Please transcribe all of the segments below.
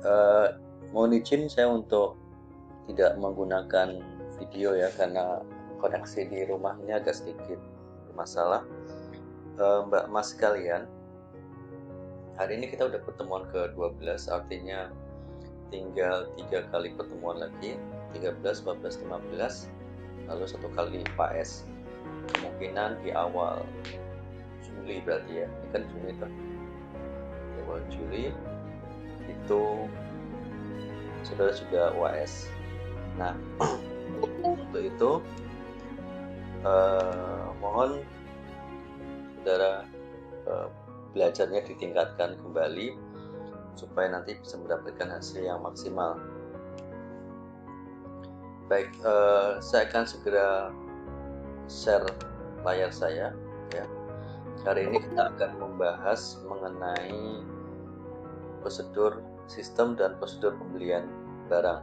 Eh, Mohon izin saya untuk tidak menggunakan video ya, karena koneksi di rumah ini agak sedikit bermasalah. Mbak Mas sekalian, hari ini kita udah pertemuan ke-12, artinya tinggal 3 kali pertemuan lagi, 13, 14, 15, lalu 1 kali PAS. Kemungkinan di awal Juli berarti ya, ini kan Juni tuh. Di awal Juli itu saudara sudah UAS. Nah, untuk itu mohon saudara belajarnya ditingkatkan kembali supaya nanti bisa mendapatkan hasil yang maksimal. Baik, saya akan segera share layar saya ya. Hari ini kita akan membahas mengenai prosedur sistem dan prosedur pembelian barang.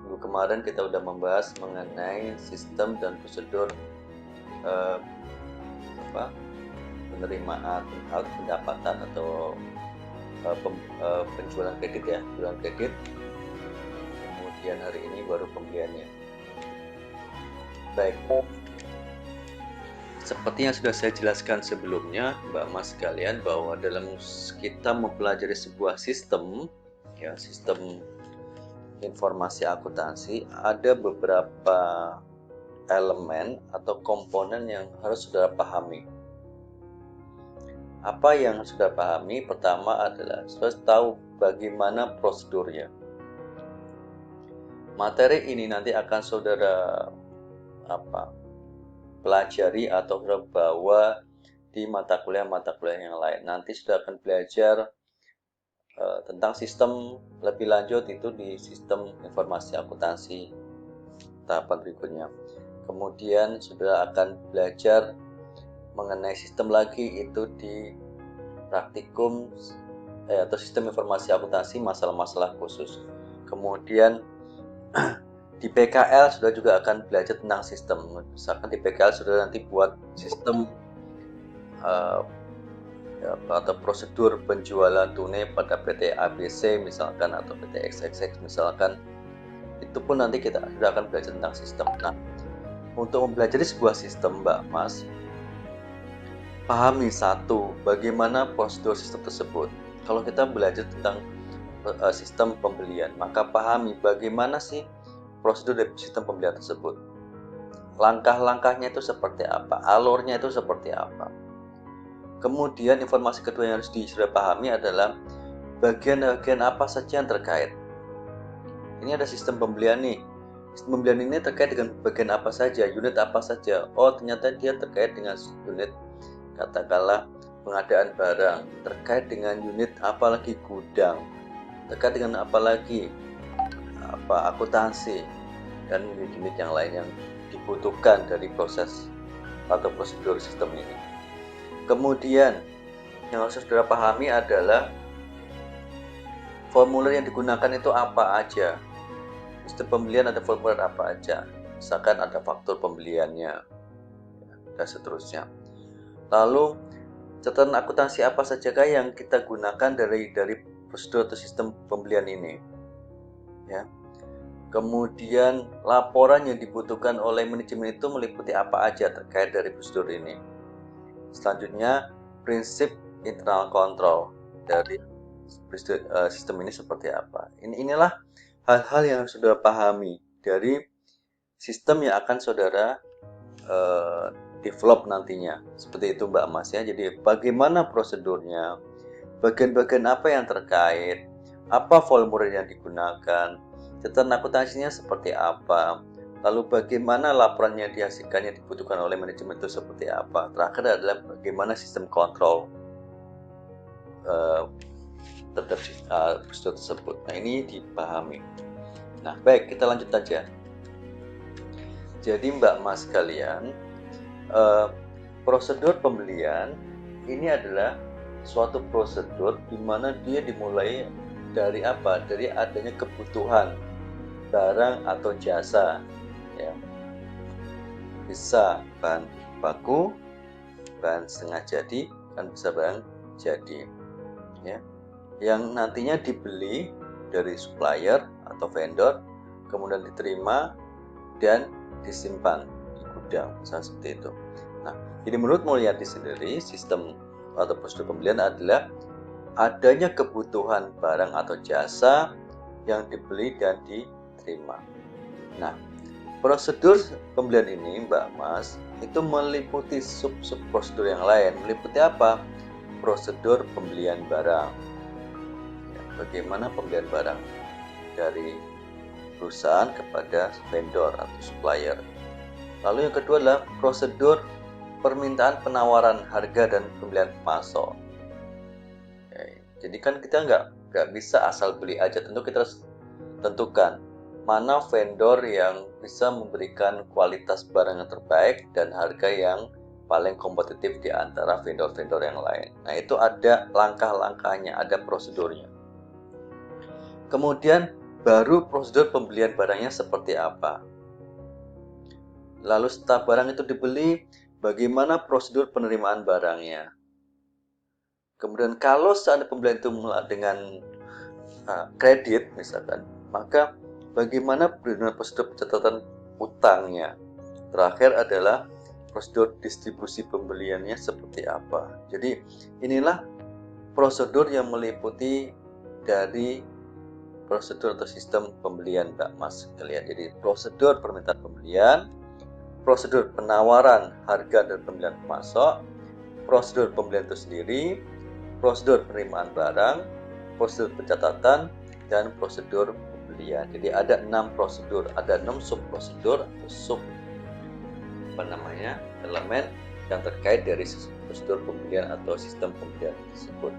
Minggu kemarin kita sudah membahas mengenai sistem dan prosedur penerimaan pendapatan atau penjualan kredit ya, penjualan kredit. Kemudian hari ini baru pembeliannya. Baik, seperti yang sudah saya jelaskan sebelumnya, Mbak Mas sekalian, bahwa dalam kita mempelajari sebuah sistem ya, sistem informasi akuntansi, ada beberapa elemen atau komponen yang harus saudara pahami. Apa yang sudah pahami? Pertama adalah saudara tahu bagaimana prosedurnya. Materi ini nanti akan saudara pelajari atau saudara bawa di mata kuliah yang lain. Nanti sudah akan belajar tentang sistem lebih lanjut itu di sistem informasi akuntansi tahapan berikutnya. Kemudian sudah akan belajar mengenai sistem lagi itu di praktikum atau sistem informasi akuntansi masalah-masalah khusus. Kemudian di PKL sudah juga akan belajar tentang sistem. Misalkan di PKL sudah nanti buat sistem atau prosedur penjualan tunai pada PT ABC misalkan atau PT XXX misalkan, itu pun nanti kita sudah akan belajar tentang sistem. Nah, untuk mempelajari sebuah sistem, Mbak Mas, pahami satu, bagaimana prosedur sistem tersebut. Kalau kita belajar tentang sistem pembelian, maka pahami bagaimana sih prosedur dari sistem pembelian tersebut. Langkah-langkahnya itu seperti apa, alurnya itu seperti apa. Kemudian informasi kedua yang harus sudah pahami adalah bagian-bagian apa saja yang terkait. Ini ada sistem pembelian nih. Sistem pembelian ini terkait dengan bagian apa saja, unit apa saja. Oh, ternyata dia terkait dengan unit katakanlah pengadaan barang, terkait dengan unit apalagi gudang, terkait dengan apalagi akuntansi dan unit-unit yang lain yang dibutuhkan dari proses atau prosedur sistem ini. Kemudian yang harus saudara pahami adalah formulir yang digunakan itu apa aja. Sistem pembelian ada formulir apa aja. Misalkan ada faktur pembeliannya dan seterusnya. Lalu catatan akuntansi apa sajakah yang kita gunakan dari prosedur atau sistem pembelian ini. Ya. Kemudian laporan yang dibutuhkan oleh manajemen itu meliputi apa aja terkait dari prosedur ini. Selanjutnya, prinsip internal control dari sistem ini seperti apa. Inilah hal-hal yang harus saudara pahami dari sistem yang akan saudara develop nantinya. Seperti itu Mbak Mas ya. Jadi bagaimana prosedurnya, bagian-bagian apa yang terkait, apa formulir yang digunakan, catatan akuntansinya seperti apa, lalu bagaimana laporan yang dihasilkan yang dibutuhkan oleh manajemen itu seperti apa. Terakhir adalah bagaimana sistem kontrol terhadap prosedur tersebut. Nah, ini dipahami. Nah, baik, kita lanjut aja. Jadi Mbak Mas sekalian, prosedur pembelian ini adalah suatu prosedur di mana dia dimulai dari apa? Dari adanya kebutuhan barang atau jasa, ya. Bisa bahan baku, bahan setengah jadi, dan bisa bahan jadi, ya. Yang nantinya dibeli dari supplier atau vendor, kemudian diterima dan disimpan di gudang, misalnya seperti itu. Nah, jadi menurut Mulyadi sendiri, sistem atau prosedur pembelian adalah adanya kebutuhan barang atau jasa yang dibeli dan diterima. Nah, prosedur pembelian ini, Mbak Mas, itu meliputi sub-sub prosedur yang lain. Meliputi apa? Prosedur pembelian barang. Ya, bagaimana pembelian barang dari perusahaan kepada vendor atau supplier. Lalu yang kedua adalah prosedur permintaan penawaran harga dan pembelian pemasok. Jadi kan kita nggak bisa asal beli aja, tentu kita harus tentukan mana vendor yang bisa memberikan kualitas barang yang terbaik dan harga yang paling kompetitif di antara vendor-vendor yang lain. Nah, itu ada langkah-langkahnya, ada prosedurnya. Kemudian baru prosedur pembelian barangnya seperti apa. Lalu setelah barang itu dibeli, bagaimana prosedur penerimaan barangnya. Kemudian kalau saat pembelian itu dengan kredit misalkan, maka bagaimana prosedur pencatatan utangnya. Terakhir adalah prosedur distribusi pembeliannya seperti apa. Jadi inilah prosedur yang meliputi dari prosedur atau sistem pembelian, Mbak Mas sekalian. Jadi prosedur permintaan pembelian, prosedur penawaran harga dan pembelian pemasok, prosedur pembelian itu sendiri, prosedur penerimaan barang, prosedur pencatatan, dan prosedur pembelian. Jadi ada 6 prosedur, ada 6 sub prosedur atau elemen yang terkait dari prosedur pembelian atau sistem pembelian tersebut.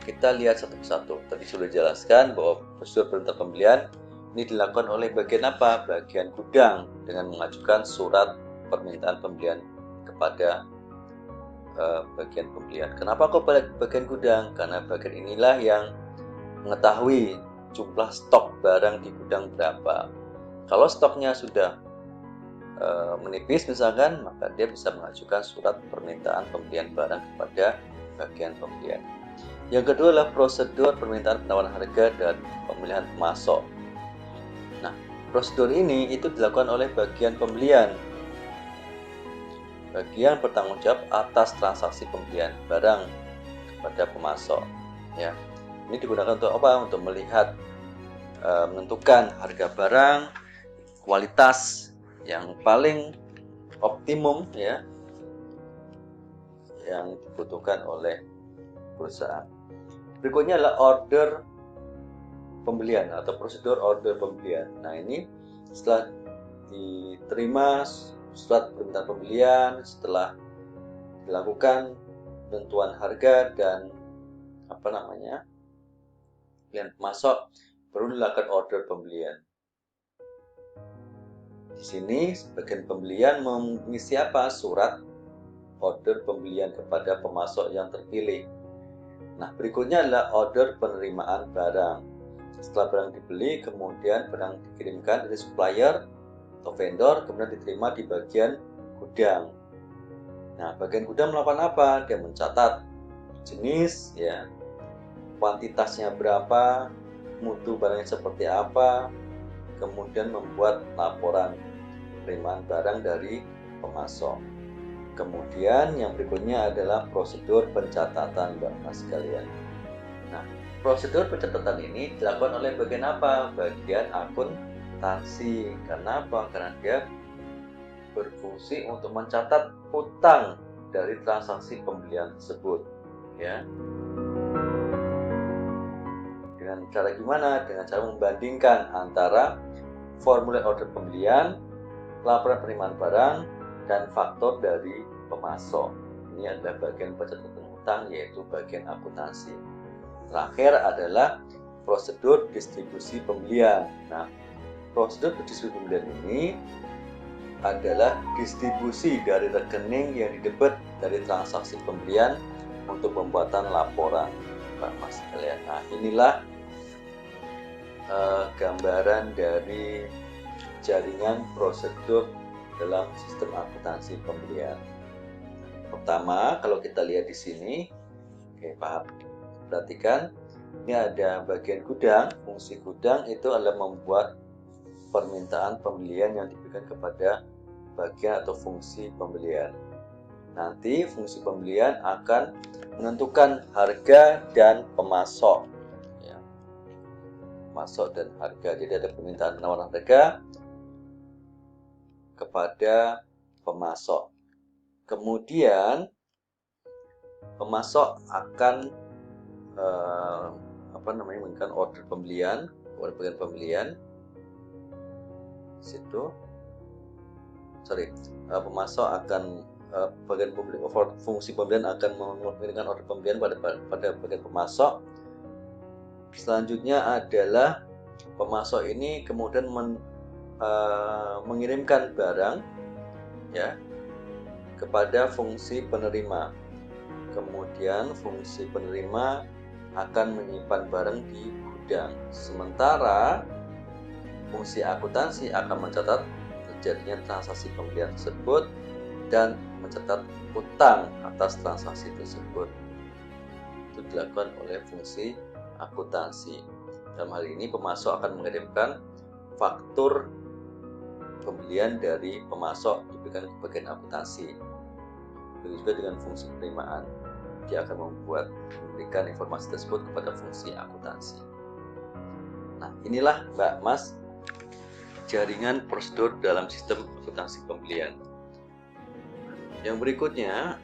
Kita lihat satu persatu. Tadi sudah dijelaskan bahwa prosedur perintah pembelian ini dilakukan oleh bagian apa? Bagian gudang dengan mengajukan surat permintaan pembelian kepada bagian pembelian. Kenapa kok pada bagian gudang? Karena bagian inilah yang mengetahui jumlah stok barang di gudang berapa. Kalau stoknya sudah menipis misalkan, maka dia bisa mengajukan surat permintaan pembelian barang kepada bagian pembelian. Yang kedua adalah prosedur permintaan penawaran harga dan pemilihan pemasok. Nah, prosedur ini itu dilakukan oleh bagian pembelian. Bagian bertanggung jawab atas transaksi pembelian barang kepada pemasok. Ya, ini digunakan untuk apa? Untuk melihat, menentukan harga barang, kualitas yang paling optimum, ya, yang dibutuhkan oleh perusahaan. Berikutnya adalah order pembelian atau prosedur order pembelian. Nah, ini setelah diterima surat permintaan pembelian, setelah dilakukan penentuan harga dan pilihan pemasok, baru dilakukan order pembelian. Di sini bagian pembelian mengisi apa? Surat order pembelian kepada pemasok yang terpilih. Nah, berikutnya adalah order penerimaan barang. Setelah barang dibeli, kemudian barang dikirimkan dari supplier atau vendor, kemudian diterima di bagian gudang. Nah, bagian gudang melakukan apa? Dia mencatat jenis, ya, kuantitasnya berapa, mutu barangnya seperti apa, kemudian membuat laporan penerimaan barang dari pemasok. Kemudian yang berikutnya adalah prosedur pencatatan, Mbak Mas sekalian. Nah, prosedur pencatatan ini dilakukan oleh bagian apa? Bagian akuntansi. Karena apa? Karena dia berfungsi untuk mencatat utang dari transaksi pembelian tersebut, ya. Dengan cara gimana? Dengan cara membandingkan antara formulir order pembelian, laporan penerimaan barang, dan faktor dari pemasok. Ini adalah bagian pencatatan utang, yaitu bagian akuntansi. Terakhir adalah prosedur distribusi pembelian. Nah, prosedur distribusi pembelian ini adalah distribusi dari rekening yang didebet dari transaksi pembelian untuk pembuatan laporan, Pak Mas sekalian. Nah, inilah gambaran dari jaringan prosedur dalam sistem akuntansi pembelian. Pertama, kalau kita lihat di sini, oke, paham. Perhatikan, Ini ada bagian gudang. Fungsi gudang itu adalah membuat permintaan pembelian yang diberikan kepada bagian atau fungsi pembelian. Nanti fungsi pembelian akan menentukan harga dan pemasok. Ya. Pemasok dan harga. Jadi ada permintaan penawaran harga kepada pemasok. Kemudian pemasok akan memberikan order pembelian, bagian pembelian. Pemasok akan fungsi pembelian akan memberikan order pembelian pada bagian pemasok. Selanjutnya adalah pemasok ini kemudian mengirimkan barang ya kepada fungsi penerima. Kemudian fungsi penerima akan menyimpan barang di gudang. Sementara fungsi akuntansi akan mencatat terjadinya transaksi pembelian tersebut dan mencatat utang atas transaksi tersebut. Itu dilakukan oleh fungsi akuntansi. Dalam hal ini pemasok akan mengirimkan faktur pembelian dari pemasok diberikan ke bagian akuntansi. Begitu juga dengan fungsi penerimaan, dia akan memberikan informasi tersebut kepada fungsi akuntansi. Nah, inilah Mbak Mas jaringan prosedur dalam sistem akuntansi pembelian. Yang berikutnya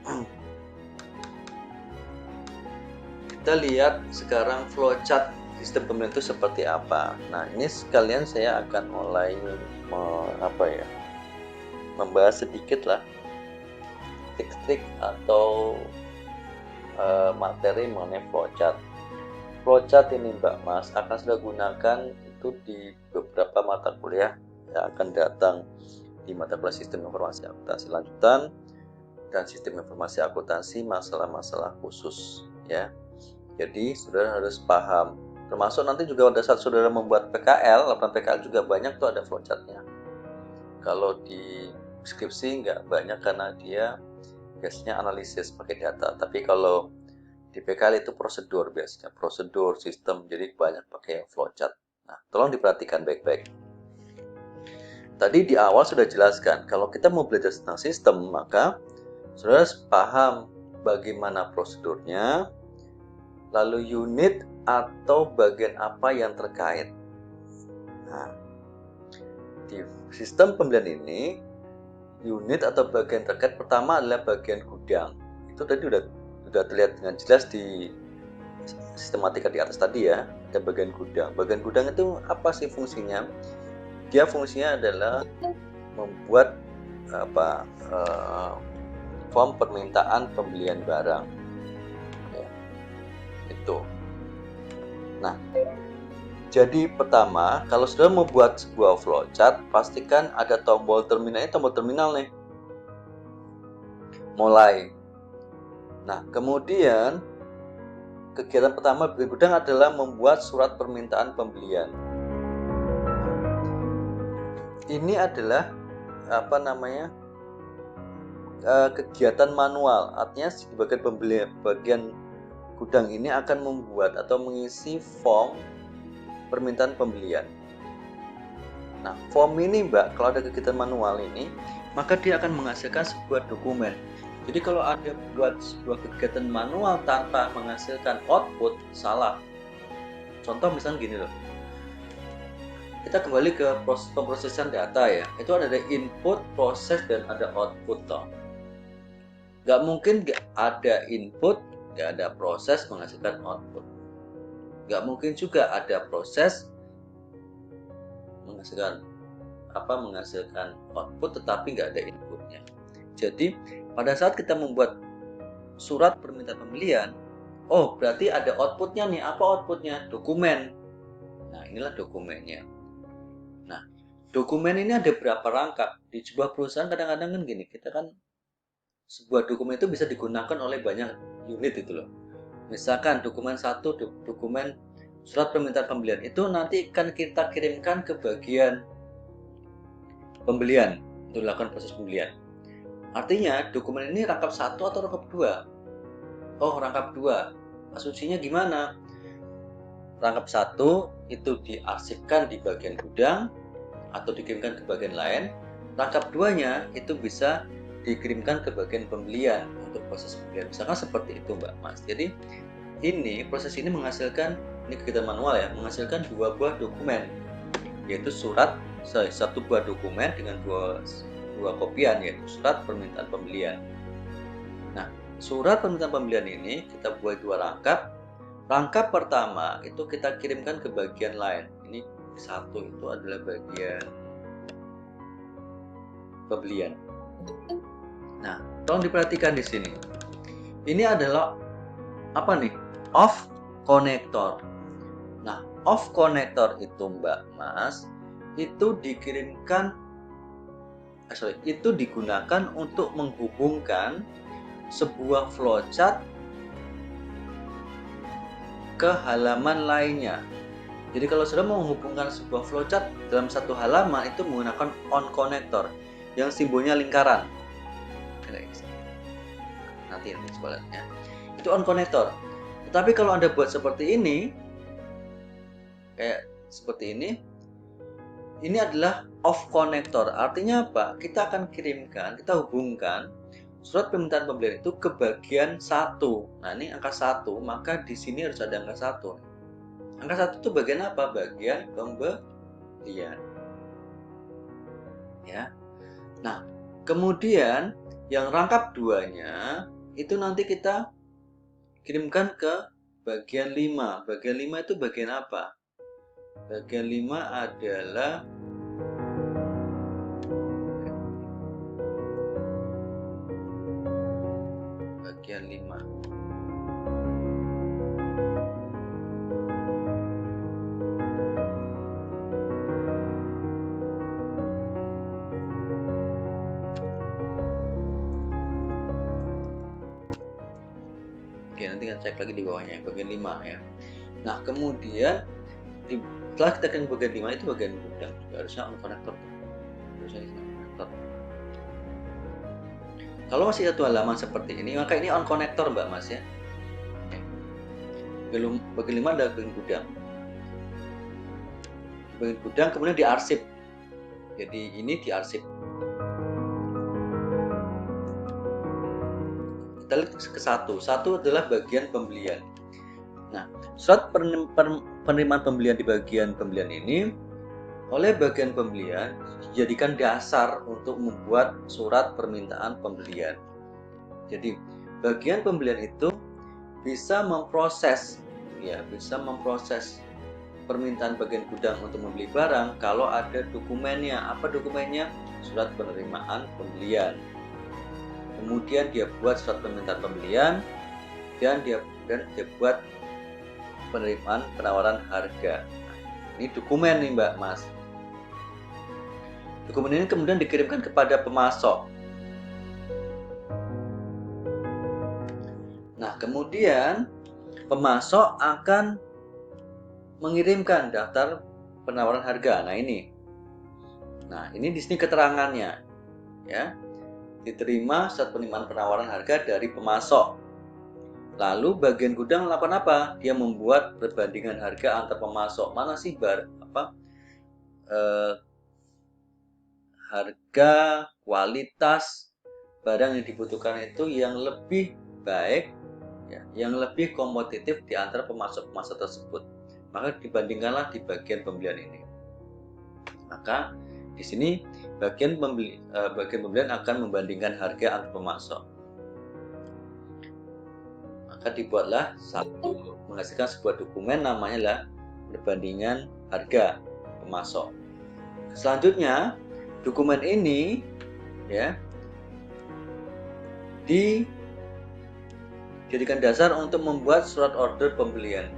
kita lihat sekarang flowchart sistem pembelian itu seperti apa. Nah, ini sekalian saya akan mulai membahas sedikit lah trik-trik atau materi mengenai flowchart. Flowchart ini Mbak Mas akan sudah gunakan itu di beberapa mata kuliah yang akan datang di mata kuliah sistem informasi akuntansi lanjutan dan sistem informasi akuntansi masalah-masalah khusus ya. Jadi saudara harus paham. Termasuk nanti juga pada saat saudara membuat PKL, laporan PKL juga banyak tuh ada flowchartnya. Kalau di skripsi nggak banyak karena dia biasanya analisis pakai data. Tapi kalau di PKL itu prosedur biasanya, prosedur, sistem, jadi banyak pakai flowchart. Nah, tolong diperhatikan baik-baik. Tadi di awal sudah jelaskan, kalau kita mau belajar tentang sistem, maka saudara harus paham bagaimana prosedurnya, lalu unit atau bagian apa yang terkait. Nah, di sistem pembelian ini, unit atau bagian terkait pertama adalah bagian gudang. Itu tadi sudah terlihat dengan jelas di sistematika di atas tadi ya. Ada bagian gudang. Bagian gudang itu apa sih fungsinya? Dia fungsinya adalah membuat form permintaan pembelian barang. Ya, itu. Nah, jadi pertama, kalau sudah membuat sebuah flowchart, pastikan ada tombol terminal. Ini tombol terminal nih. Mulai. Nah, kemudian kegiatan pertama bagian gudang adalah membuat surat permintaan pembelian. Ini adalah kegiatan manual. Artinya di bagian gudang ini akan membuat atau mengisi form permintaan pembelian. Nah, form ini Mbak, kalau ada kegiatan manual ini, maka dia akan menghasilkan sebuah dokumen. Jadi kalau Anda buat sebuah kegiatan manual tanpa menghasilkan output, salah. Contoh misalnya gini loh. Kita kembali ke pemrosesan data ya. Itu ada input, proses, dan ada output toh. Gak mungkin gak ada input, gak ada proses menghasilkan output. Gak mungkin juga ada proses menghasilkan output tetapi nggak ada inputnya. Jadi pada saat kita membuat surat permintaan pembelian, oh berarti ada outputnya nih. Apa outputnya? Dokumen. Nah, inilah dokumennya. Nah, dokumen ini ada berapa rangkap? Di sebuah perusahaan kadang-kadang kan gini, kita kan sebuah dokumen itu bisa digunakan oleh banyak unit itu loh. Misalkan dokumen 1, dokumen surat permintaan pembelian itu nanti akan kita kirimkan ke bagian pembelian untuk dilakukan proses pembelian. Artinya dokumen ini rangkap 1 atau rangkap 2? Oh, rangkap 2. Asumsinya gimana? rangkap satu itu diarsipkan di bagian gudang atau dikirimkan ke bagian lain. Rangkap duanya itu bisa dikirimkan ke bagian pembelian untuk proses pembelian. Misalkan seperti itu Mbak Mas. Jadi proses ini menghasilkan, ini kegiatan manual ya, menghasilkan dua buah dokumen, yaitu satu buah dokumen dengan dua kopian, yaitu surat permintaan pembelian. Nah, surat permintaan pembelian ini kita buat dua rangkap. Rangkap pertama itu kita kirimkan ke bagian lain. Ini satu itu adalah bagian pembelian. Nah, tolong diperhatikan di sini. Ini adalah apa nih? Off connector. Nah, off connector itu Mbak Mas, itu digunakan untuk menghubungkan sebuah flowchart ke halaman lainnya. Jadi kalau sudah menghubungkan sebuah flowchart dalam satu halaman itu menggunakan on connector yang simbolnya lingkaran. Nanti sebaliknya. Itu on connector. Tetapi kalau Anda buat seperti ini, kayak seperti ini adalah off connector. Artinya apa? Kita akan kirimkan, kita hubungkan surat permintaan pembelian itu ke bagian 1. Nah, ini angka 1, maka di sini harus ada angka 1. Angka 1 itu bagian apa? Bagian pembelian. Ya. Nah, kemudian yang rangkap 2-nya itu nanti kita kirimkan ke bagian 5. Bagian 5 itu bagian apa? Bagian 5 adalah bagian 5. Oke, nanti kita cek lagi di bawahnya, bagian 5 ya. Nah, kemudian setelah kita kirim bagian 5 itu bagian gudang juga harusnya on connector. Harusnya on connector. Kalau masih satu halaman seperti ini, maka ini on connector Mbak Mas ya. Bagian 5 ada bagian gudang. Bagian gudang kemudian diarsip. Jadi ini diarsip. Kita lihat ke satu adalah bagian pembelian. Nah, surat penerimaan pembelian di bagian pembelian ini oleh bagian pembelian dijadikan dasar untuk membuat surat permintaan pembelian. Jadi bagian pembelian itu bisa memproses permintaan bagian gudang untuk membeli barang kalau ada dokumennya. Apa dokumennya? Surat penerimaan pembelian. Kemudian dia buat surat permintaan pembelian dan dia buat penerimaan penawaran harga. Nah, ini dokumen nih Mbak Mas. Dokumen ini kemudian dikirimkan kepada pemasok. Nah, kemudian pemasok akan mengirimkan daftar penawaran harga. Nah, ini di sini keterangannya, ya. Diterima surat penerimaan penawaran harga dari pemasok. Lalu bagian gudang melakukan apa? Dia membuat perbandingan harga antar pemasok. Mana sih harga, kualitas barang yang dibutuhkan itu yang lebih baik, ya, yang lebih kompetitif di antara pemasok-pemasok tersebut. Maka dibandingkanlah di bagian pembelian ini. Maka di sini bagian pembelian akan membandingkan harga antar pemasok. Maka dibuatlah menghasilkan sebuah dokumen namanya adalah perbandingan harga pemasok. Selanjutnya dokumen ini ya dijadikan dasar untuk membuat surat order pembelian.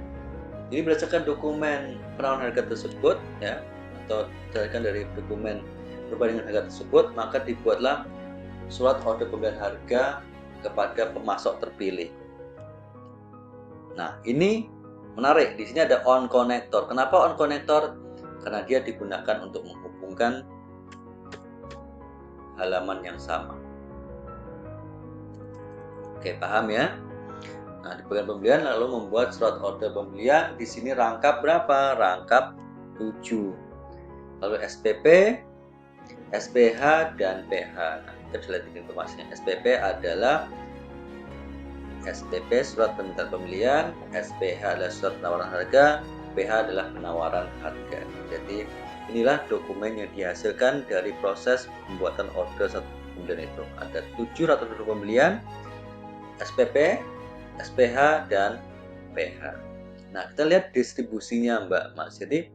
Jadi berdasarkan dokumen penawaran harga tersebut ya, atau berdasarkan dari dokumen perbandingan harga tersebut, maka dibuatlah surat order pembelian harga kepada pemasok terpilih. Nah, ini menarik. Di sini ada on connector. Kenapa on connector? Karena dia digunakan untuk menghubungkan halaman yang sama. Oke, paham ya? Nah, di bagian pembelian lalu membuat surat order pembelian. Di sini rangkap berapa? Rangkap 7. Lalu SPP, SPH, dan PH. Nah, kita bisa lihat informasinya. SPP adalah SPP surat permintaan pembelian, SPH adalah surat penawaran harga, PH adalah penawaran harga. Jadi inilah dokumen yang dihasilkan dari proses pembuatan order satu pembelian itu. Ada 7 surat order pembelian, SPP, SPH, dan PH. Nah, kita lihat distribusinya, Mbak Mas. Jadi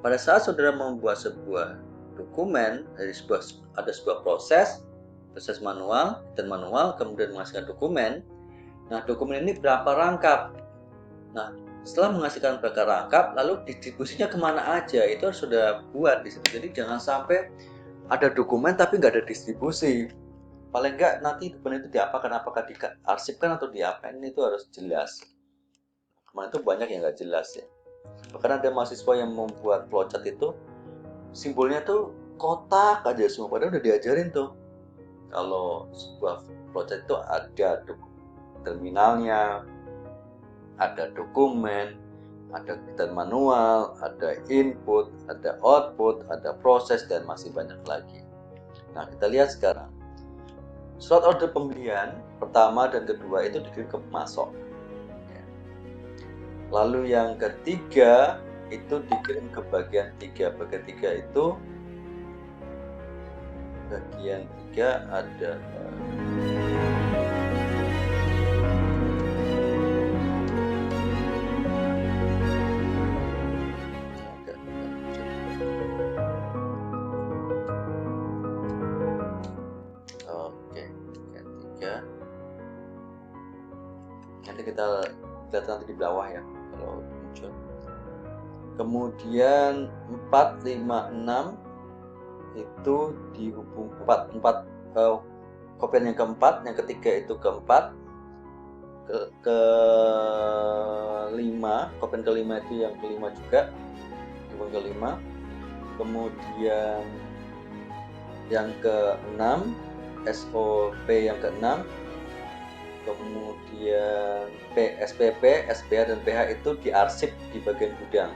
pada saat saudara membuat sebuah dokumen, ada sebuah proses manual dan manual, kemudian menghasilkan dokumen. Nah, dokumen ini berapa rangkap? Nah, setelah menghasilkan berapa rangkap, lalu distribusinya kemana aja, itu harus sudah buat di situ. Jadi jangan sampai ada dokumen tapi nggak ada distribusi. Paling nggak nanti dokumen itu diapakan, apakah diarsipkan atau diapain, itu harus jelas. Kemarin itu banyak yang nggak jelas ya. Bahkan ada mahasiswa yang membuat flowchart itu simbolnya tuh kotak aja semua, padahal udah diajarin tuh. Kalau sebuah flowchart itu ada terminalnya, ada dokumen, ada detail manual, ada input, ada output, ada proses, dan masih banyak lagi. Nah, kita lihat sekarang. Surat order pembelian pertama dan kedua itu dikirim ke pemasok. Lalu yang ketiga itu dikirim ke bagian 3. Bagian 3 itu ada nanti kita lihat nanti di bawah ya kalau muncul. Kemudian 4, 5, 6 itu dihubung 4 kopian yang keempat, yang ketiga itu keempat, ke 5, kopian kelima itu yang kelima juga, hubung kelima. Kemudian yang ke-6 SOP yang ke-6, kemudian SPP, SPH, dan PH itu diarsip di bagian gudang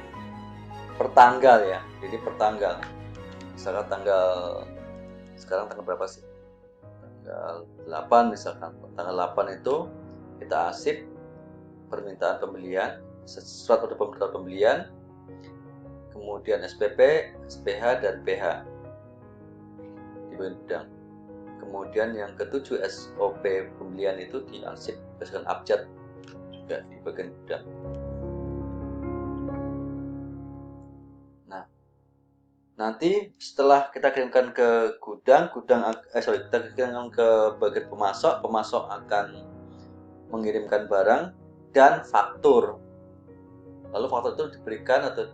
per tanggal ya. Jadi per tanggal. Misalkan sekarang tanggal berapa sih? Tanggal 8 misalkan. Tanggal 8 itu kita arsip permintaan pembelian, surat order permintaan pembelian, kemudian SPP, SPH, dan PH di bagian gudang. Kemudian yang ke-7 SOP pembelian itu diarsip berdasarkan abjad juga di bagian gudang. Nah, nanti setelah kita kirimkan ke kita kirimkan ke bagian pemasok akan mengirimkan barang dan faktur. Lalu faktur itu diberikan atau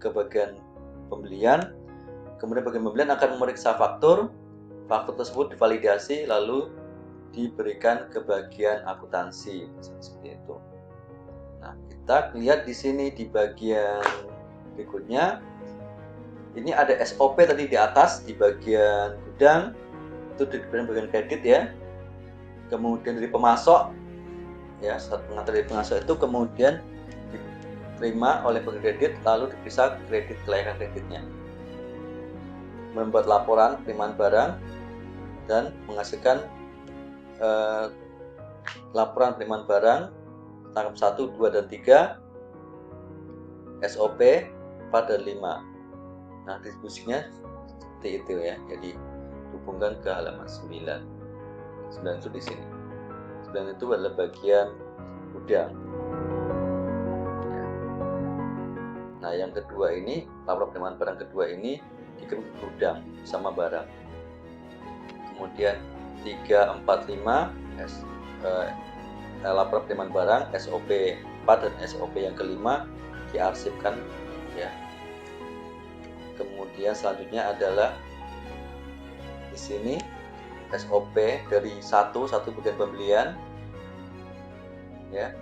ke bagian pembelian. Kemudian bagian pembelian akan memeriksa faktur tersebut divalidasi lalu diberikan ke bagian akuntansi seperti itu. Nah, kita lihat di sini di bagian berikutnya ini ada SOP tadi di atas di bagian gudang itu di bagian kredit ya. Kemudian dari pemasok ya, saat pengantar dari pemasok itu kemudian diterima oleh bagian kredit lalu diperiksa kelayakan kreditnya. Membuat laporan penerimaan barang dan menghasilkan laporan penerimaan barang tanggal 1, 2, dan 3 SOP pada 5. Nah, distribusinya seperti itu ya. Jadi hubungkan ke halaman 9. 9 itu di sini. 9 itu adalah bagian gudang. Ya. Nah, yang kedua ini, laporan penerimaan barang kedua ini dikirim ke gudang sama barang. Kemudian 3, 4, 5 laporan penerimaan barang SOP 4 dan SOP yang kelima diarsipkan ya. Kemudian selanjutnya adalah di sini SOP dari 1 bagian pembelian ya,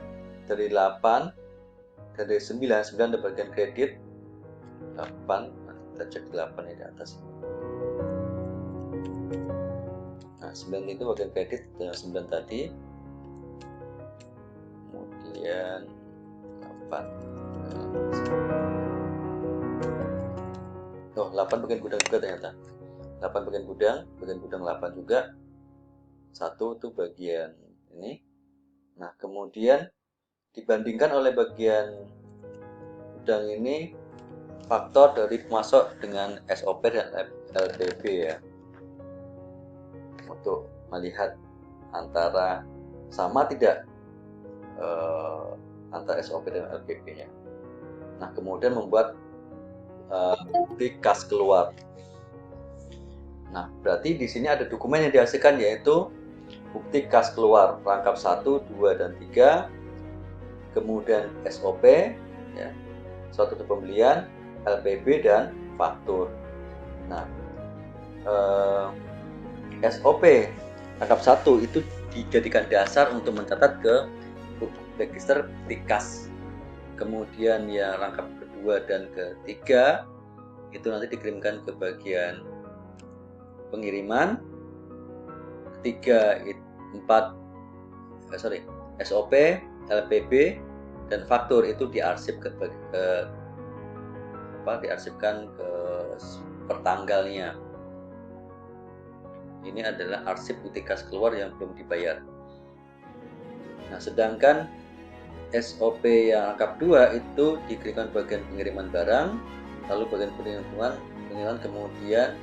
dari 8 dan dari 9 ada bagian kredit 8. Kita cek 8 ya di atas. Nah, 9 itu bagian kredit, 9 tadi. bagian 8. Oh, 8 bagian gudang juga ternyata. 8 bagian gudang 8 juga. 1 itu bagian ini. Nah, kemudian dibandingkan oleh bagian gudang ini faktor dari pemasok dengan SOP dan LPB ya, untuk melihat antara sama tidak antara SOP dan LPB-nya. Nah, kemudian membuat bukti kas keluar. Nah, berarti di sini ada dokumen yang dihasilkan, yaitu bukti kas keluar rangkap 1, 2, dan 3, kemudian SOP, ya, suatu pembelian, LPB, dan faktur. Nah, SOP rangkap 1 itu dijadikan dasar untuk mencatat ke register bukti kas. Kemudian ya rangkap kedua dan ketiga itu nanti dikirimkan ke bagian pengiriman. Ketiga, 4, SOP, LPB, dan faktur itu diarsipkan ke pertanggalnya. Ini adalah arsip bukti kas keluar yang belum dibayar. Nah, sedangkan SOP yang rangkap 2 itu dikirimkan bagian pengiriman barang, lalu bagian pengiriman, kemudian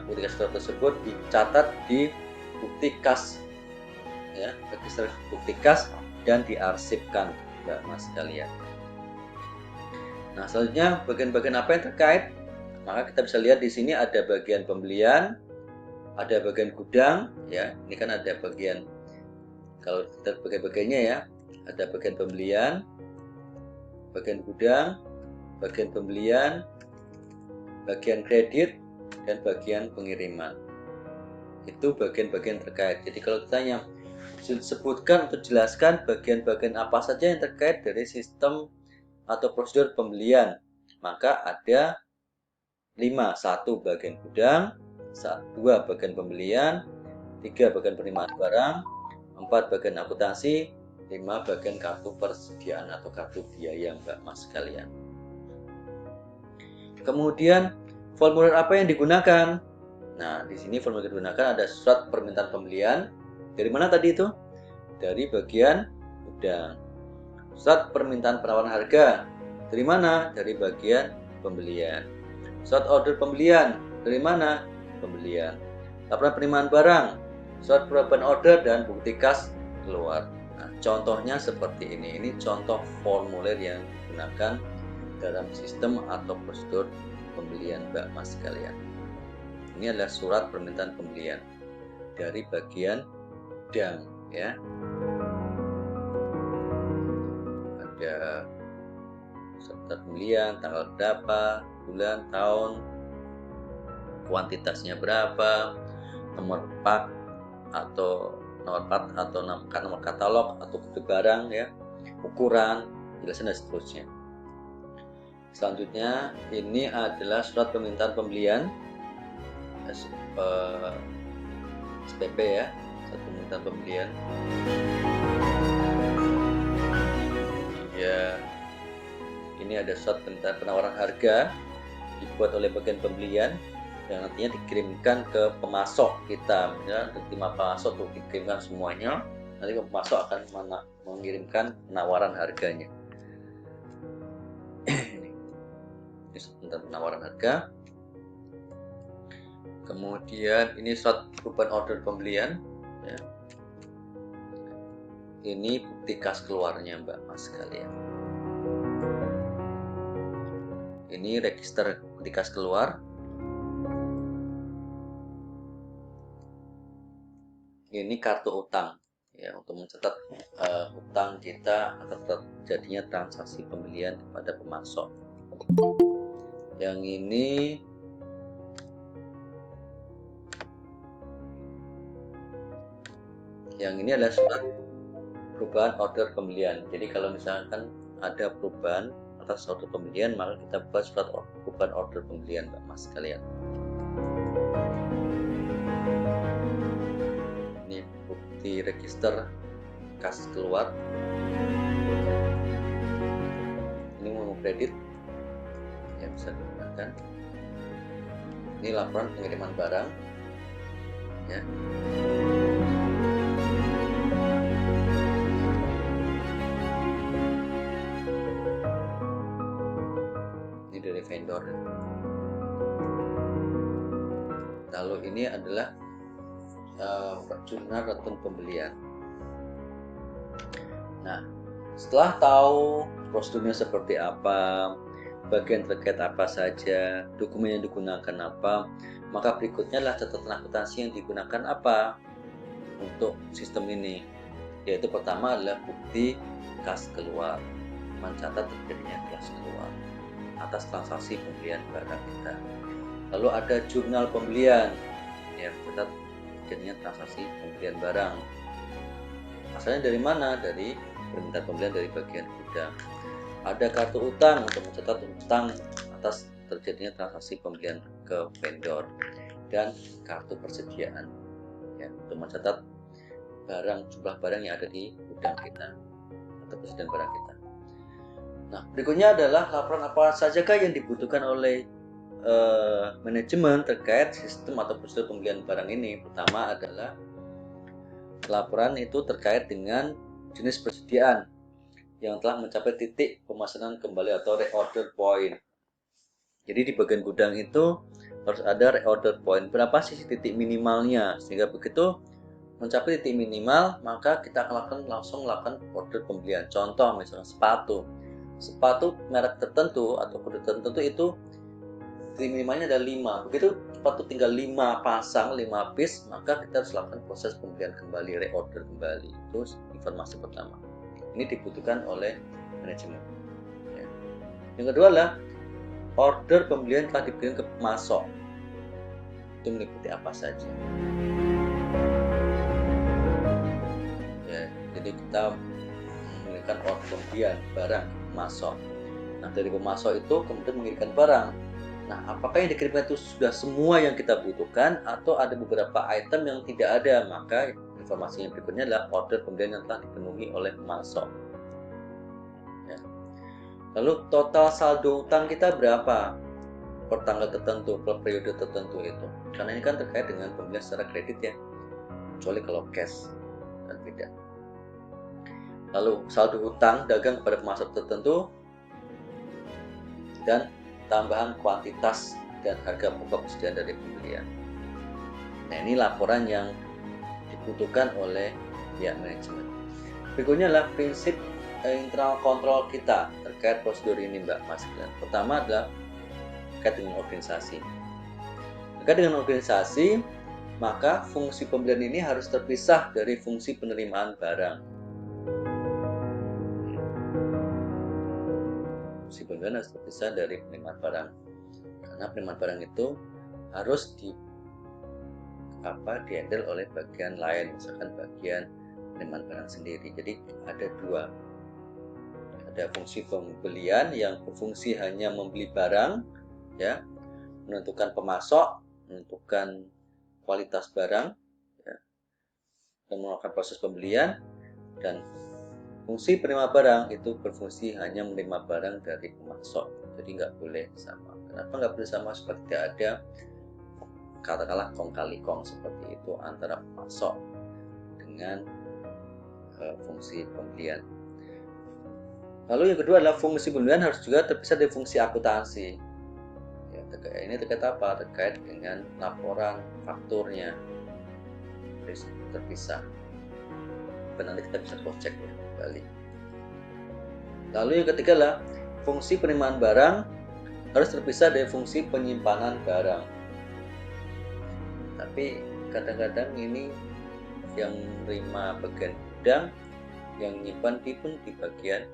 bukti kas keluar tersebut dicatat di bukti kas, ya, register bukti kas, dan diarsipkan, Mbak Mas sekalian. Nah, selanjutnya bagian-bagian apa yang terkait? Maka kita bisa lihat di sini ada bagian pembelian, ada bagian gudang, ya. Ini kan ada bagian, kalau kita bagian-bagiannya ya, ada bagian pembelian, bagian gudang, bagian pembelian, bagian kredit, dan bagian pengiriman. Itu bagian-bagian terkait. Jadi kalau ditanya, sebutkan atau jelaskan bagian-bagian apa saja yang terkait dari sistem atau prosedur pembelian, maka ada 5. 1 bagian gudang, 2 bagian pembelian, 3 bagian penerimaan barang, 4 bagian akuntansi, 5 bagian kartu persediaan atau kartu biaya, Mbak Mas sekalian. Kemudian formulir apa yang digunakan? Nah, di sini formulir yang digunakan ada surat permintaan pembelian. Dari mana tadi itu? Dari bagian gudang. Surat permintaan penawaran harga. Dari mana? Dari bagian pembelian. Surat order pembelian. Dari mana? Pembelian. Laporan penerimaan barang, surat perubahan order, dan bukti kas keluar. Nah, contohnya seperti ini. Ini contoh formulir yang digunakan dalam sistem atau prosedur pembelian, Mbak Mas sekalian. Ini adalah surat permintaan pembelian dari bagian gudang, ya. Ada surat pembelian, tanggal berapa, bulan, tahun, kuantitasnya berapa, nomor part atau nomor katalog atau kode barang, ya, ukuran, jelasan, dan seterusnya. Selanjutnya ini adalah surat permintaan pembelian SPP, ya, surat permintaan pembelian. Ya, ini ada surat permintaan penawaran harga dibuat oleh bagian pembelian yang nantinya dikirimkan ke pemasok kita, ya, terima pemasok untuk dikirimkan semuanya. Nanti pemasok akan mengirimkan penawaran harganya. Ini surat penawaran harga. Kemudian ini surat perubahan order pembelian, ya. Ini bukti kas keluarnya, Mbak Mas sekalian. Ini register bukti kas keluar. Ini kartu utang, ya, untuk mencatat utang kita atau terjadinya transaksi pembelian kepada pemasok. Yang ini adalah surat perubahan order pembelian. Jadi kalau misalkan ada perubahan atas suatu pembelian, maka kita buat surat perubahan order pembelian, Mbak Mas sekalian. Ini bukti register kas keluar, ini mau kredit ya bisa digunakan. Ini laporan pengiriman barang ya. Ini dari vendor. Lalu ini adalah jurnal return pembelian. Nah, setelah tahu prosedurnya seperti apa, bagian terkait apa saja, dokumen yang digunakan apa, maka berikutnya adalah catatan akuntansi yang digunakan apa untuk sistem ini. Yaitu pertama adalah bukti kas keluar, mencatat terjadinya kas keluar atas transaksi pembelian barang kita. Lalu ada jurnal pembelian, ya mencatat terjadinya transaksi pembelian barang. Asalnya dari mana? Dari permintaan pembelian dari bagian gudang. Ada kartu utang untuk mencatat utang atas terjadinya transaksi pembelian ke vendor, dan kartu persediaan ya untuk mencatat jumlah barang yang ada di gudang kita atau persediaan barang kita. Nah, berikutnya adalah laporan apa sajakah yang dibutuhkan oleh manajemen terkait sistem atau prosedur pembelian barang ini. Pertama adalah laporan itu terkait dengan jenis persediaan yang telah mencapai titik pemesanan kembali atau reorder point. Jadi di bagian gudang itu harus ada reorder point. Berapa sih titik minimalnya? Sehingga begitu mencapai titik minimal, maka kita akan langsung melakukan order pembelian. Contoh misalnya sepatu merek tertentu atau kode tertentu itu titik minimalnya ada 5. Begitu sepatu tinggal 5 pasang, 5 piece, maka kita harus lakukan proses pembelian kembali, reorder kembali. Itu informasi pertama. Ini dibutuhkan oleh manajemen. Ya. Yang kedua adalah order pembelian telah diberikan ke pemasok. Itu meliputi apa saja. Ya, jadi kita memberikan order pembelian barang ke pemasok. Nah, dari pemasok itu kemudian mengirimkan barang. Nah, apakah yang dikirimkan itu sudah semua yang kita butuhkan atau ada beberapa item yang tidak ada? Maka informasi yang berikutnya adalah order pembelian yang telah dipenuhi oleh pemasok. Ya. Lalu total saldo utang kita berapa per tanggal tertentu, per periode tertentu itu? Karena ini kan terkait dengan pembelian secara kredit ya, kecuali kalau cash dan tidak. Lalu saldo hutang dagang kepada pemasok tertentu dan tambahan kuantitas dan harga pokok persediaan dari pembelian. Nah, ini laporan yang dibutuhkan oleh pihak manajemen. Berikutnya adalah prinsip internal kontrol kita terkait prosedur ini, Mbak Mas. Pertama adalah terkait dengan organisasi. Terkait dengan organisasi, maka fungsi pembelian ini harus terpisah dari fungsi penerimaan barang. Fungsi pembelian harus terpisah dari penerimaan barang, karena penerimaan barang itu harus dihandle oleh bagian lain, misalkan bagian penerimaan barang sendiri. Jadi ada dua, ada fungsi pembelian yang berfungsi hanya membeli barang, ya, menentukan pemasok, menentukan kualitas barang, ya, dan melakukan proses pembelian. Dan fungsi penerima barang itu berfungsi hanya menerima barang dari pemasok. Jadi nggak boleh sama. Kenapa nggak boleh sama? Seperti tidak ada katakanlah kong kali kong seperti itu antara pemasok dengan fungsi pembelian. Lalu yang kedua adalah fungsi pembelian harus juga terpisah dari fungsi akuntansi. Ya, ini terkait apa? Terkait dengan laporan fakturnya, terpisah. Nanti kita bisa cross check ya kembali. Lalu yang ketiga adalah fungsi penerimaan barang harus terpisah dari fungsi penyimpanan barang. Tapi kadang-kadang ini yang menerima bagian gudang, yang nyimpan pun di bagian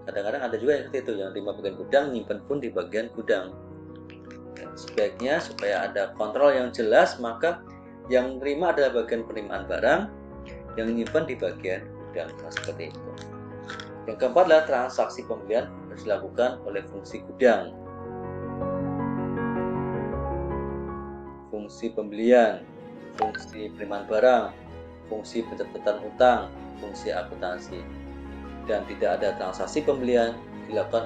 kadang-kadang ada juga yang seperti itu, yang menerima bagian gudang, nyimpan pun di bagian gudang. Dan sebaiknya supaya ada kontrol yang jelas, maka yang menerima adalah bagian penerimaan barang, yang menyimpan di bagian gudang, seperti itu. Yang keempat adalah transaksi pembelian harus dilakukan oleh fungsi gudang. Fungsi pembelian, fungsi penerimaan barang, fungsi pencatatan utang, fungsi akuntansi dan tidak ada transaksi pembelian dilakukan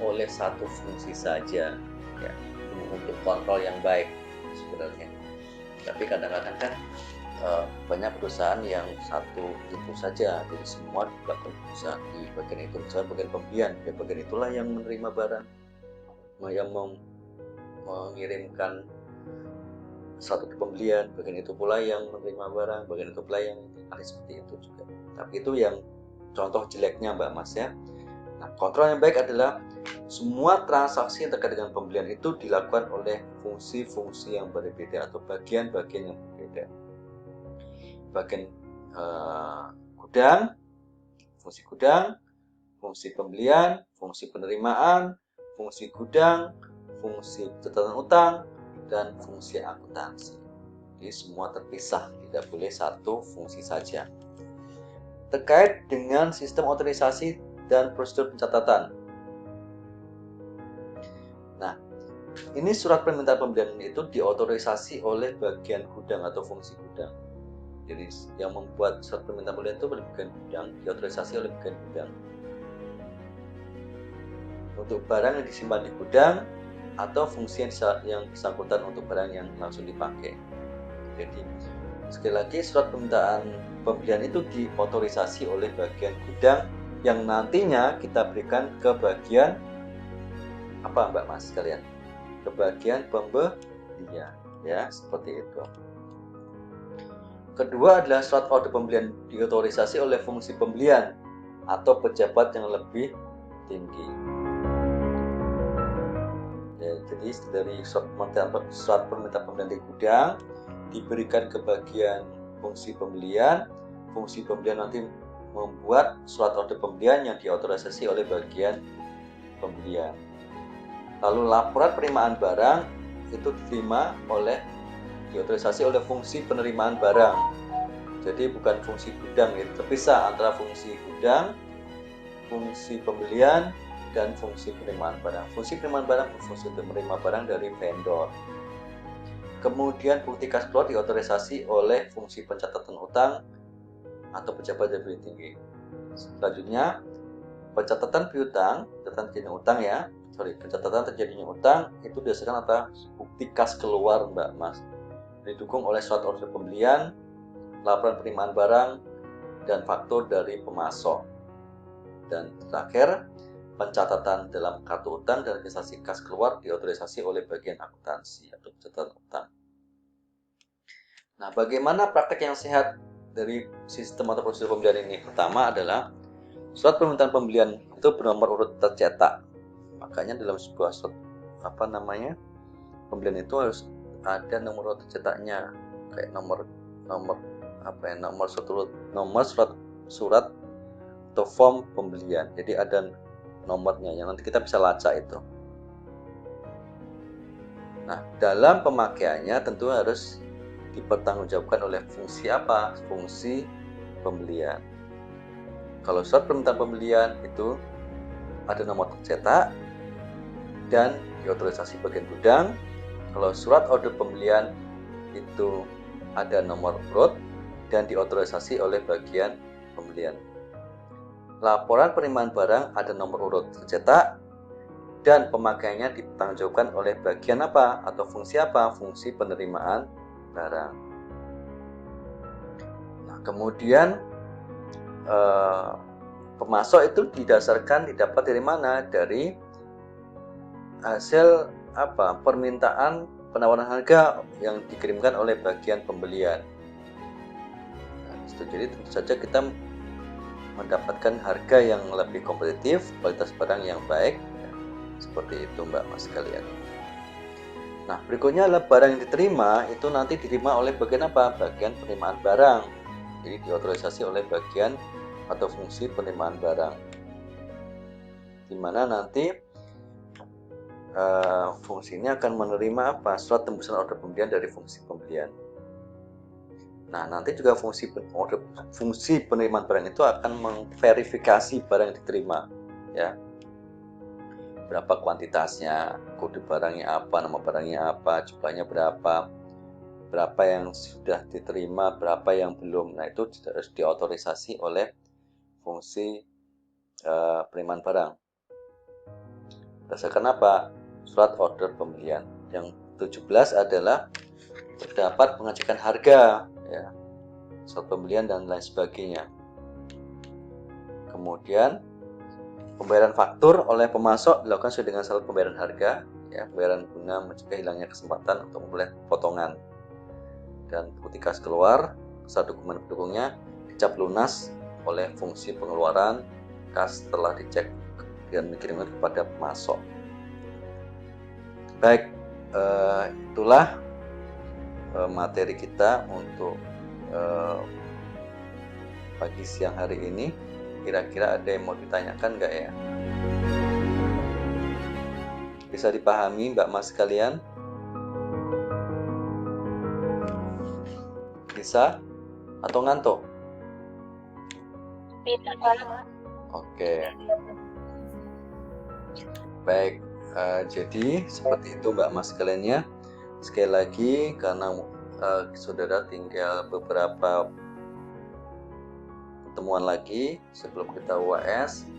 oleh satu fungsi saja, ya, untuk kontrol yang baik sebenarnya. Tapi kadang-kadang kan banyak perusahaan yang satu itu saja, jadi semua dilakukan perusahaan di bagian itu, misalnya bagian pembelian, ya bagian itulah yang menerima barang, yang mengirimkan satu pembelian, bagian itu pula yang menerima barang, bagian itu pula yang seperti itu juga. Tapi itu yang contoh jeleknya Mbak Mas ya. Nah, kontrol yang baik adalah semua transaksi yang terkait dengan pembelian itu dilakukan oleh fungsi-fungsi yang berbeda atau bagian-bagian yang berbeda. Bagian gudang, fungsi pembelian, fungsi penerimaan, fungsi gudang, fungsi catatan utang, dan fungsi akuntansi. Jadi semua terpisah, tidak boleh satu fungsi saja. Terkait dengan sistem otorisasi dan prosedur pencatatan. Nah, ini surat permintaan pembelian itu diotorisasi oleh bagian gudang atau fungsi gudang. Jadi yang membuat surat permintaan pembelian itu bagian gudang, diotorisasi oleh bagian gudang. Untuk barang yang disimpan di gudang atau fungsi yang bersangkutan untuk barang yang langsung dipakai. Jadi sekali lagi surat permintaan pembelian itu diotorisasi oleh bagian gudang yang nantinya kita berikan ke bagian apa Mbak Mas sekalian? Ke bagian pembelian, ya seperti itu. Kedua adalah surat order pembelian diotorisasi oleh fungsi pembelian atau pejabat yang lebih tinggi. Ya, jadi dari surat permintaan pembelian di gudang diberikan ke bagian fungsi pembelian nanti membuat surat order pembelian yang diotorisasi oleh bagian pembelian. Lalu laporan penerimaan barang itu diotorisasi oleh fungsi penerimaan barang. Jadi bukan fungsi gudang, itu terpisah antara fungsi gudang, fungsi pembelian, dan fungsi penerimaan barang. Fungsi penerimaan barang berfungsi untuk menerima barang dari vendor. Kemudian bukti kas keluar diotorisasi oleh fungsi pencatatan utang atau pejabat yang lebih tinggi. Selanjutnya, pencatatan piutang, pencatatan terjadinya utang itu berdasarkan atas bukti kas keluar Mbak Mas. Didukung oleh surat order pembelian, laporan penerimaan barang, dan faktur dari pemasok. Dan terakhir, pencatatan dalam kartu utang dan registrasi kas keluar diotorisasi oleh bagian akuntansi atau pencatatan utang. Nah, bagaimana praktek yang sehat dari sistem atau prosedur pembelian ini? Pertama adalah surat permintaan pembelian itu bernomor urut tercetak. Makanya dalam sebuah surat pembelian itu harus ada nomor urut tercetaknya, kayak nomor surat atau form pembelian. Jadi ada nomornya yang nanti kita bisa lacak itu. Nah, dalam pemakaiannya tentu harus dipertanggungjawabkan oleh fungsi apa? Fungsi pembelian. Kalau surat permintaan pembelian itu ada nomor tercetak dan diotorisasi bagian gudang. Kalau surat order pembelian itu ada nomor urut dan diotorisasi oleh bagian pembelian. Laporan penerimaan barang ada nomor urut tercetak dan pemakaiannya dipertanggungjawabkan oleh bagian apa atau fungsi apa? Fungsi penerimaan barang. Nah, kemudian pemasok itu didapat dari mana? Dari hasil permintaan penawaran harga yang dikirimkan oleh bagian pembelian. Nah, jadi tentu saja kita mendapatkan harga yang lebih kompetitif, kualitas barang yang baik, ya, seperti itu Mbak Mas sekalian. Nah, berikutnya adalah barang yang diterima itu nanti diterima oleh bagian apa? Bagian penerimaan barang. Jadi diotorisasi oleh bagian atau fungsi penerimaan barang, di mana nanti fungsinya akan menerima surat tembusan order pembelian dari fungsi pembelian. Nah, nanti juga fungsi penerimaan barang itu akan memverifikasi barang yang diterima, ya. Berapa kuantitasnya, kode barangnya apa, nama barangnya apa, jumlahnya berapa, berapa yang sudah diterima, berapa yang belum. Nah, itu harus diotorisasi oleh fungsi penerimaan barang. Berdasarkan apa? Surat order pembelian. Yang 17 adalah terdapat pengecekan harga, ya, surat pembelian dan lain sebagainya. Kemudian pembayaran faktur oleh pemasok dilakukan sesuai dengan syarat pembayaran harga, ya, pembayaran guna mencegah hilangnya kesempatan untuk memperoleh potongan. Dan bukti kas keluar, serta dokumen pendukungnya dicap lunas oleh fungsi pengeluaran kas setelah dicek dan dikirimkan kepada pemasok. Baik, itulah materi kita untuk pagi siang hari ini. Kira-kira ada yang mau ditanyakan nggak ya? Bisa dipahami Mbak Mas sekalian? Bisa? Atau ngantuk? Bisa. Oke. Baik, jadi seperti itu Mbak Mas sekalian ya. Sekali lagi, karena saudara tinggal beberapa pertemuan lagi sebelum kita UAS,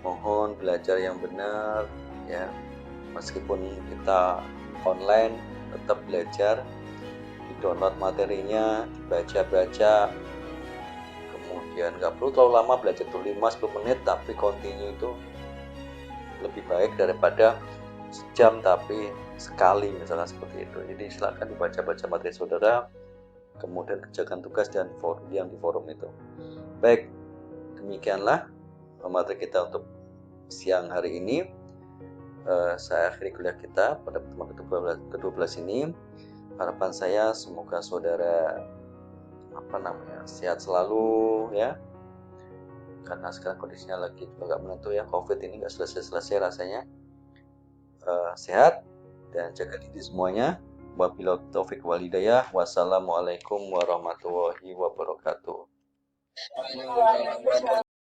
mohon belajar yang benar ya. Meskipun kita online, tetap belajar, di-download materinya, dibaca-baca, kemudian nggak perlu terlalu lama belajar tuh 5-10 menit, tapi continue itu lebih baik daripada sejam tapi sekali misalnya seperti itu. Jadi silakan dibaca-baca materi saudara, kemudian kerjakan tugas dan yang di forum itu. Baik, demikianlah materi kita untuk siang hari ini. Saya akhiri kuliah kita pada pertemuan ke-12 ini. Harapan saya semoga saudara sehat selalu ya, karena sekarang kondisinya lagi juga nggak menentu ya, COVID ini nggak selesai rasanya. Sehat dan jaga diri semuanya. Wabillahi taufik wal hidayah. Wassalamualaikum warahmatullahi wabarakatuh.